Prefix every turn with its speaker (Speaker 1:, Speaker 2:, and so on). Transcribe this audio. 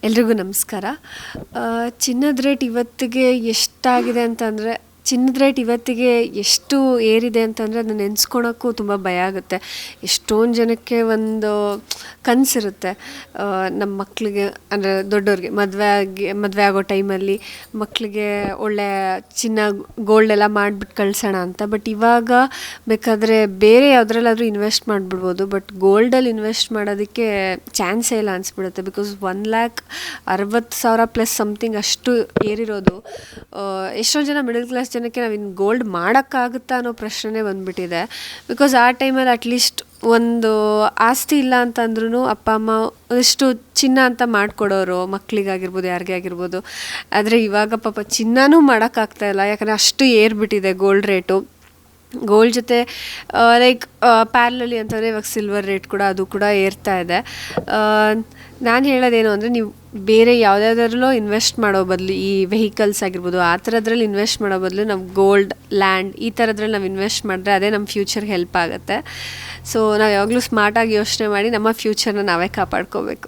Speaker 1: ಎಲ್ರಿಗೂ ನಮಸ್ಕಾರ. ಚಿನ್ನದ ರೇಟ್ ಇವತ್ತಿಗೆ ಎಷ್ಟಾಗಿದೆ ಅಂತಂದರೆ, ಚಿನ್ನದ ರೇಟ್ ಇವತ್ತಿಗೆ ಎಷ್ಟು ಏರಿದೆ ಅಂತಂದರೆ ಅದನ್ನ ನೆನೆಸ್ಕೊಳಕ್ಕೂ ತುಂಬ ಭಯ ಆಗುತ್ತೆ. ಎಷ್ಟೊಂದು ಜನಕ್ಕೆ ಒಂದು ಕನಸಿರುತ್ತೆ, ನಮ್ಮ ಮಕ್ಕಳಿಗೆ ಅಂದರೆ ದೊಡ್ಡವ್ರಿಗೆ ಮದುವೆ ಆಗೋ ಟೈಮಲ್ಲಿ ಮಕ್ಕಳಿಗೆ ಒಳ್ಳೆ ಚಿನ್ನ ಗೋಲ್ಡೆಲ್ಲ ಮಾಡಿಬಿಟ್ಟು ಕಳ್ಸೋಣ ಅಂತ. ಬಟ್ ಇವಾಗ ಬೇಕಾದರೆ ಬೇರೆ ಯಾವುದ್ರಲ್ಲಾದರೂ ಇನ್ವೆಸ್ಟ್ ಮಾಡಿಬಿಡ್ಬೋದು, ಬಟ್ ಗೋಲ್ಡಲ್ಲಿ ಇನ್ವೆಸ್ಟ್ ಮಾಡೋದಕ್ಕೆ ಚಾನ್ಸೇ ಇಲ್ಲ ಅನಿಸ್ಬಿಡುತ್ತೆ. ಬಿಕಾಸ್ 1,60,000 ಪ್ಲಸ್ ಸಮಥಿಂಗ್ ಅಷ್ಟು ಏರಿರೋದು. ಎಷ್ಟೊಂದು ಜನ ಮಿಡಲ್ ಕ್ಲಾಸ್ ಜನಕ್ಕೆ ನಾವು ಇನ್ನು ಗೋಲ್ಡ್ ಮಾಡೋಕ್ಕಾಗುತ್ತಾ ಅನ್ನೋ ಪ್ರಶ್ನೆ ಬಂದುಬಿಟ್ಟಿದೆ. ಬಿಕಾಸ್ ಆ ಟೈಮಲ್ಲಿ ಅಟ್ಲೀಸ್ಟ್ ಒಂದು ಆಸ್ತಿ ಇಲ್ಲ ಅಂತಂದ್ರೂ ಅಪ್ಪ ಅಮ್ಮ ಒಂದಿಷ್ಟು ಚಿನ್ನ ಅಂತ ಮಾಡಿಕೊಡೋರು, ಮಕ್ಕಳಿಗಾಗಿರ್ಬೋದು ಯಾರಿಗೇ ಆಗಿರ್ಬೋದು. ಆದರೆ ಇವಾಗ ಪಾಪ ಚಿನ್ನನೂ ಮಾಡೋಕ್ಕಾಗ್ತಾಯಿಲ್ಲ, ಯಾಕಂದರೆ ಅಷ್ಟು ಏರ್ಬಿಟ್ಟಿದೆ ಗೋಲ್ಡ್ ರೇಟು. ಗೋಲ್ಡ್ ಜೊತೆ ಲೈಕ್ ಪ್ಯಾರಲಲಿ ಅಂತಂದರೆ ಇವಾಗ ಸಿಲ್ವರ್ ರೇಟ್ ಕೂಡ ಅದು ಕೂಡ ಏರ್ತಾ ಇದೆ. ನಾನು ಹೇಳೋದೇನು ಅಂದರೆ, ನೀವು ಬೇರೆ ಯಾವುದ್ಯಾವ್ದ್ರಲ್ಲೋ ಇನ್ವೆಸ್ಟ್ ಮಾಡೋ ಬದಲು, ಈ ವೆಹಿಕಲ್ಸ್ ಆಗಿರ್ಬೋದು ಆ ಥರದ್ರಲ್ಲಿ ಇನ್ವೆಸ್ಟ್ ಮಾಡೋ ಬದಲು ನಾವು ಗೋಲ್ಡ್, ಲ್ಯಾಂಡ್ ಈ ಥರದ್ರಲ್ಲಿ ನಾವು ಇನ್ವೆಸ್ಟ್ ಮಾಡಿದ್ರೆ ಅದೇ ನಮ್ಮ ಫ್ಯೂಚರ್ಗೆ ಹೆಲ್ಪ್ ಆಗುತ್ತೆ. ಸೊ ನಾವು ಯಾವಾಗಲೂ ಸ್ಮಾರ್ಟಾಗಿ ಯೋಚನೆ ಮಾಡಿ ನಮ್ಮ ಫ್ಯೂಚರ್ನ ನಾವೇ ಕಾಪಾಡ್ಕೋಬೇಕು.